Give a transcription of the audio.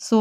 100